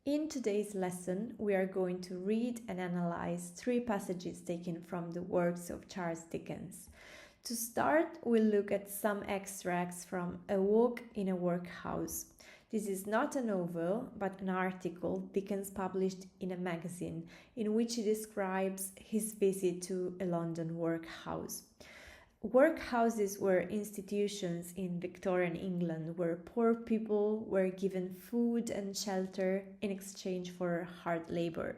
In today's lesson, we are going to read and analyze three passages taken from the works of Charles Dickens. To start, we'll look at some extracts from A Walk in a Workhouse. This is not a novel, but an article Dickens published in a magazine in which he describes his visit to a London workhouse. Workhouses were institutions in Victorian England where poor people were given food and shelter in exchange for hard labor,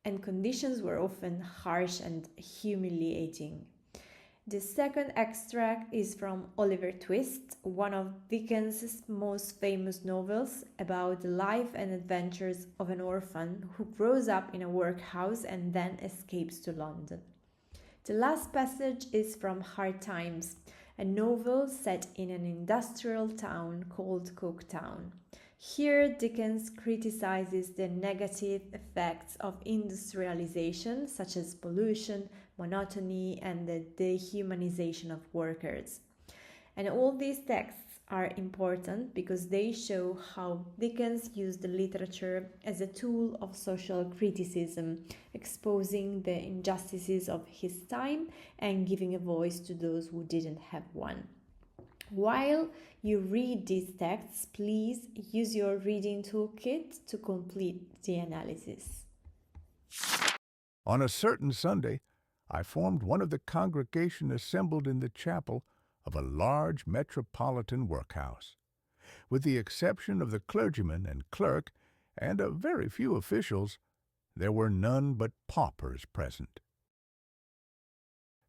and conditions were often harsh and humiliating. The second extract is from Oliver Twist, one of Dickens's most famous novels about the life and adventures of an orphan who grows up in a workhouse and then escapes to London. The last passage is from Hard Times, a novel set in an industrial town called Coketown. Here, Dickens criticizes the negative effects of industrialization, such as pollution, monotony, and the dehumanization of workers. And all these texts are important because they show how Dickens used the literature as a tool of social criticism, exposing the injustices of his time and giving a voice to those who didn't have one. While you read these texts, please use your reading toolkit to complete the analysis. On a certain Sunday, I formed one of the congregation assembled in the chapel of a large metropolitan workhouse. With the exception of the clergyman and clerk and a very few officials, there were none but paupers present.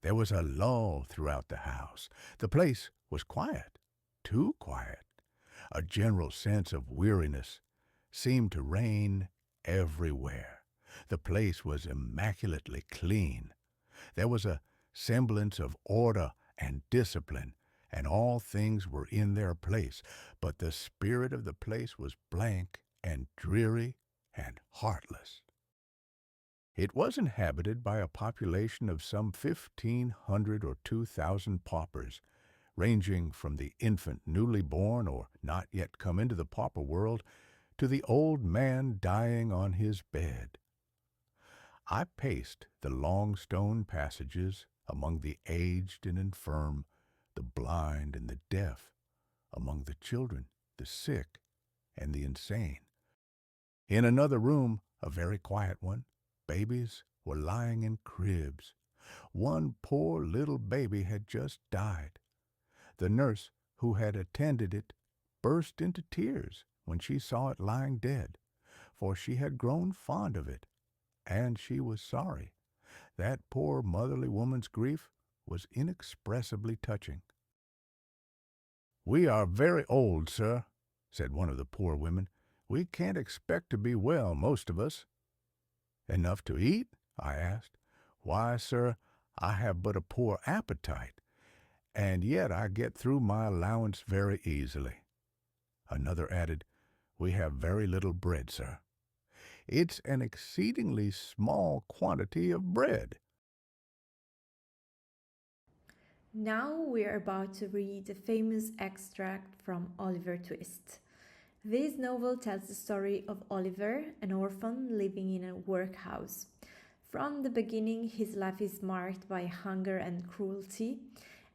There was a lull throughout the house. The place was quiet, too quiet. A general sense of weariness seemed to reign everywhere. The place was immaculately clean. There was a semblance of order and discipline, and all things were in their place, but the spirit of the place was blank and dreary and heartless. It was inhabited by a population of some 1,500 or 2,000 paupers, ranging from the infant newly born or not yet come into the pauper world to the old man dying on his bed. I paced the long stone passages among the aged and infirm, the blind and the deaf, among the children, the sick, and the insane. In another room, a very quiet one, babies were lying in cribs. One poor little baby had just died. The nurse who had attended it burst into tears when she saw it lying dead, for she had grown fond of it, and she was sorry. That poor motherly woman's grief was inexpressibly touching. "We are very old, sir," said one of the poor women. "We can't expect to be well, most of us." "Enough to eat?" I asked. "Why, sir, I have but a poor appetite, and yet I get through my allowance very easily." Another added, "We have very little bread, sir." "It's an exceedingly small quantity of bread." Now we are about to read a famous extract from Oliver Twist. This novel tells the story of Oliver, an orphan living in a workhouse. From the beginning, his life is marked by hunger and cruelty,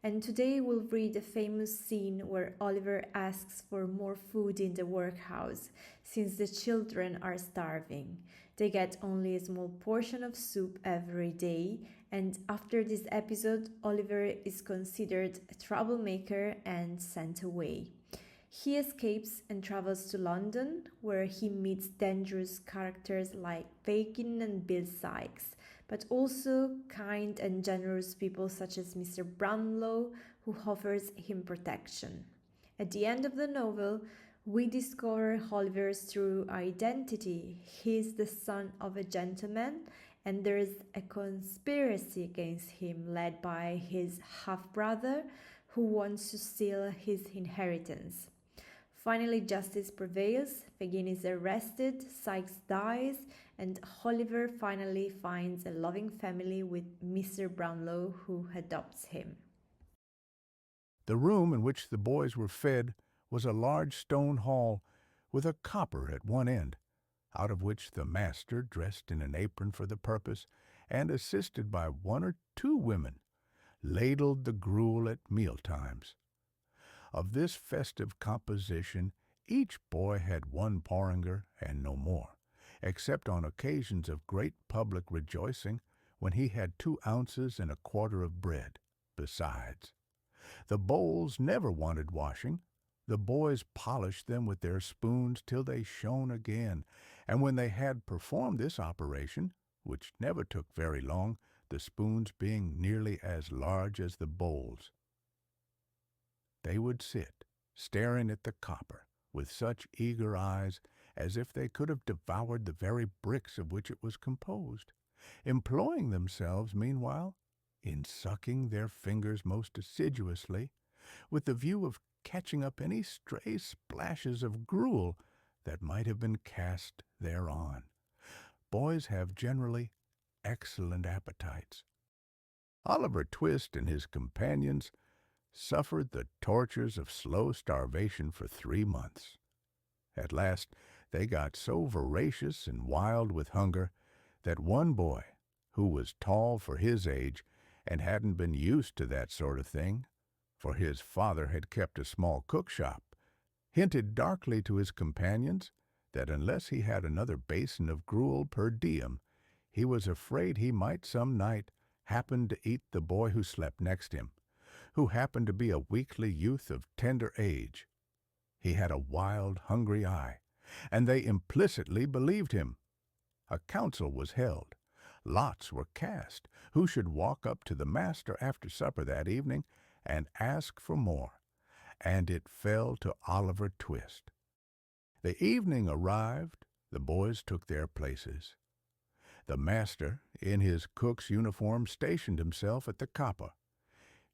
and today we'll read a famous scene where Oliver asks for more food in the workhouse, since the children are starving. They get only a small portion of soup every day, and after this episode, Oliver is considered a troublemaker and sent away. He escapes and travels to London, where he meets dangerous characters like Fagin and Bill Sikes, but also kind and generous people such as Mr. Brownlow, who offers him protection. At the end of the novel, we discover Oliver's true identity. He is the son of a gentleman, and there is a conspiracy against him led by his half-brother who wants to steal his inheritance. Finally, justice prevails, Fagin is arrested, Sykes dies, and Oliver finally finds a loving family with Mr. Brownlow, who adopts him. The room in which the boys were fed was a large stone hall with a copper at one end. out of which the master, dressed in an apron for the purpose, and assisted by one or two women, ladled the gruel at meal-times. Of this festive composition each boy had one porringer and no more, except on occasions of great public rejoicing, when he had 2 ounces and a quarter of bread besides. The bowls never wanted washing. The boys polished them with their spoons till they shone again, and when they had performed this operation, which never took very long, the spoons being nearly as large as the bowls, they would sit, staring at the copper, with such eager eyes as if they could have devoured the very bricks of which it was composed, employing themselves, meanwhile, in sucking their fingers most assiduously, with the view of catching up any stray splashes of gruel that might have been cast thereon. Boys have generally excellent appetites. Oliver Twist and his companions suffered the tortures of slow starvation for 3 months. At last they got so voracious and wild with hunger that one boy, who was tall for his age and hadn't been used to that sort of thing, for his father had kept a small cook-shop, hinted darkly to his companions that unless he had another basin of gruel per diem, he was afraid he might some night happen to eat the boy who slept next him, who happened to be a weakly youth of tender age. He had a wild, hungry eye, and they implicitly believed him. A council was held. Lots were cast who should walk up to the master after supper that evening and ask for more, and it fell to Oliver Twist. The evening arrived, the boys took their places. The master, in his cook's uniform, stationed himself at the copper.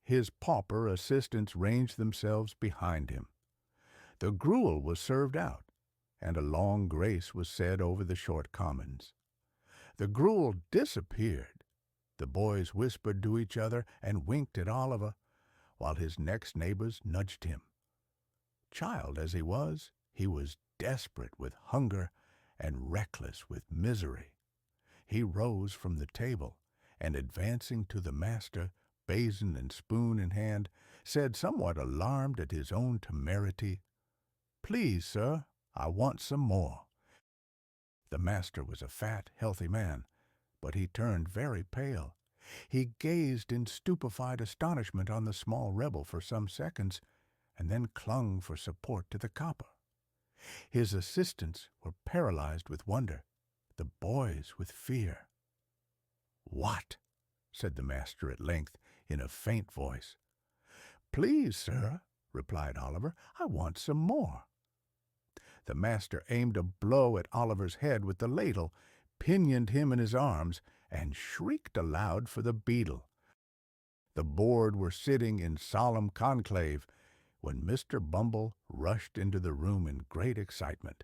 His pauper assistants ranged themselves behind him. The gruel was served out, and a long grace was said over the short commons. The gruel disappeared. The boys whispered to each other and winked at Oliver, while his next neighbors nudged him. Child as he was desperate with hunger and reckless with misery. He rose from the table, and advancing to the master, basin and spoon in hand, said, somewhat alarmed at his own temerity, "Please, sir, I want some more." The master was a fat, healthy man, but he turned very pale. He gazed in stupefied astonishment on the small rebel for some seconds, and then clung for support to the copper. His assistants were paralyzed with wonder, the boys with fear. "What?" said the master at length, in a faint voice. "Please, sir," replied Oliver, "I want some more." The master aimed a blow at Oliver's head with the ladle, pinioned him in his arms, and shrieked aloud for the beadle. The board were sitting in solemn conclave when Mr. Bumble rushed into the room in great excitement,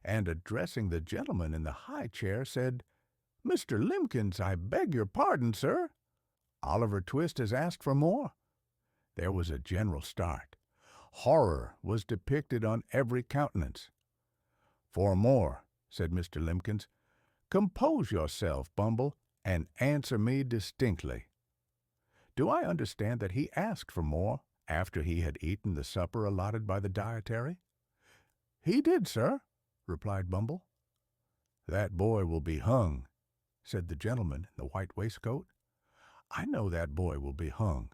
and addressing the gentleman in the high chair, said, "Mr. Limbkins, I beg your pardon, sir. Oliver Twist has asked for more." There was a general start. Horror was depicted on every countenance. "For more," said Mr. Limbkins. "Compose yourself, Bumble, and answer me distinctly. Do I understand that he asked for more after he had eaten the supper allotted by the dietary?" "He did, sir," replied Bumble. "That boy will be hung," said the gentleman in the white waistcoat. "I know that boy will be hung."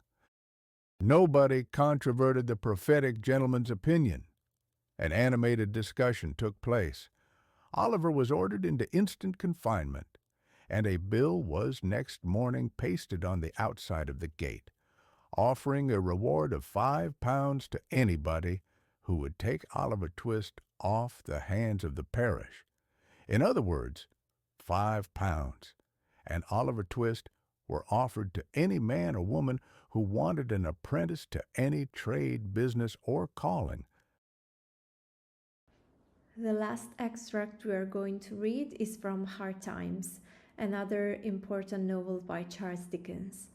Nobody controverted the prophetic gentleman's opinion. An animated discussion took place. Oliver was ordered into instant confinement, and a bill was next morning pasted on the outside of the gate, offering a reward of £5 to anybody who would take Oliver Twist off the hands of the parish. In other words, £5, and Oliver Twist were offered to any man or woman who wanted an apprentice to any trade, business, or calling. The last extract we are going to read is from Hard Times, another important novel by Charles Dickens.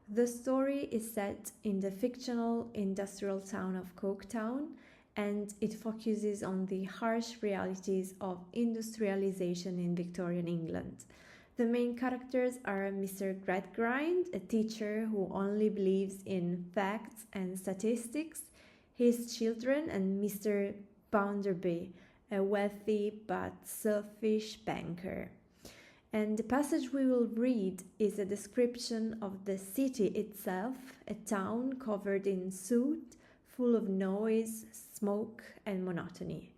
The story is set in the fictional industrial town of Coketown, and it focuses on the harsh realities of industrialization in Victorian England. The main characters are Mr. Gradgrind, a teacher who only believes in facts and statistics, his children, and Mr. Bounderby, a wealthy but selfish banker. And the passage we will read is a description of the city itself, a town covered in soot, full of noise, smoke, and monotony.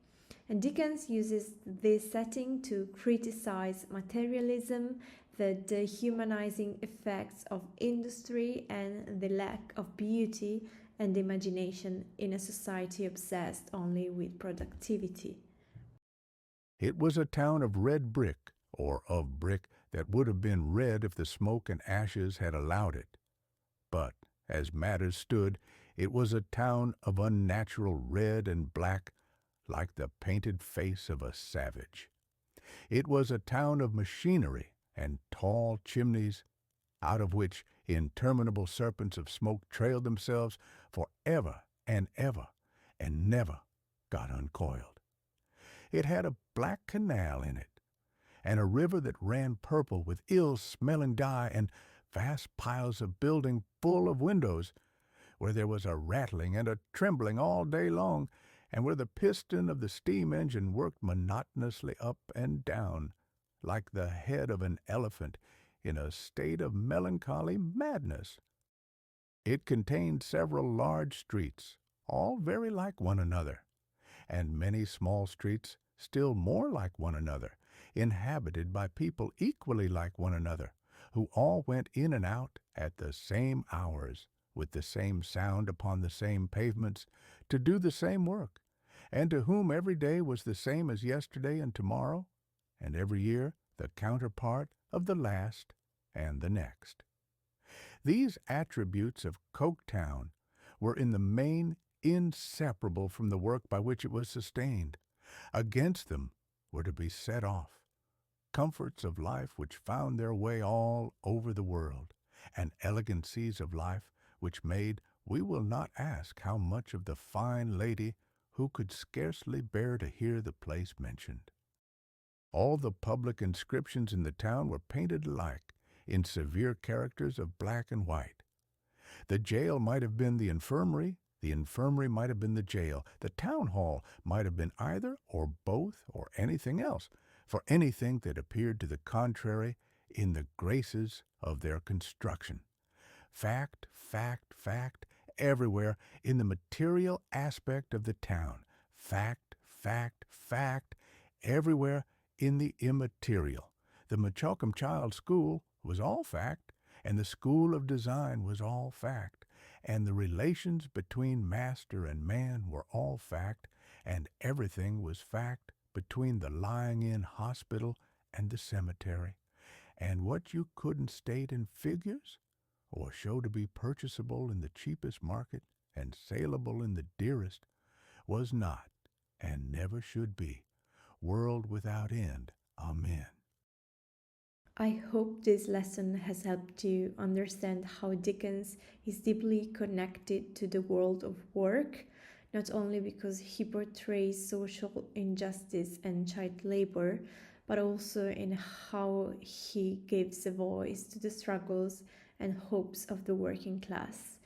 And Dickens uses this setting to criticize materialism, the dehumanizing effects of industry, and the lack of beauty and imagination in a society obsessed only with productivity. It was a town of red brick, or of brick that would have been red if the smoke and ashes had allowed it. But, as matters stood, it was a town of unnatural red and black, like the painted face of a savage. It was a town of machinery and tall chimneys, out of which interminable serpents of smoke trailed themselves for ever and ever, and never got uncoiled. It had a black canal in it, and a river that ran purple with ill-smelling dye, and vast piles of building full of windows, where there was a rattling and a trembling all day long, and where the piston of the steam engine worked monotonously up and down, like the head of an elephant in a state of melancholy madness. It contained several large streets, all very like one another, and many small streets still more like one another, inhabited by people equally like one another, who all went in and out at the same hours, with the same sound upon the same pavements, to do the same work, and to whom every day was the same as yesterday and tomorrow, and every year the counterpart of the last and the next. These attributes of Coketown were in the main inseparable from the work by which it was sustained. Against them were to be set off comforts of life which found their way all over the world, and elegancies of life which made, we will not ask how much, of the fine lady who could scarcely bear to hear the place mentioned. All the public inscriptions in the town were painted alike, in severe characters of black and white. The jail might have been the infirmary might have been the jail, the town hall might have been either or both or anything else, for anything that appeared to the contrary in the graces of their construction. Fact, fact, fact, everywhere in the material aspect of the town. Fact, fact, fact, everywhere in the immaterial. The Machocum Child School was all fact, and the School of Design was all fact, and the relations between master and man were all fact, and everything was fact between the lying-in hospital and the cemetery, and what you couldn't state in figures, or show to be purchasable in the cheapest market and saleable in the dearest, was not, and never should be, world without end. Amen. I hope this lesson has helped you understand how Dickens is deeply connected to the world of work, not only because he portrays social injustice and child labor, but also in how he gives a voice to the struggles and hopes of the working class.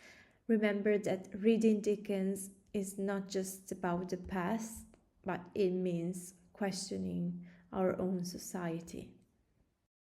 Remember that reading Dickens is not just about the past, but it means questioning our own society.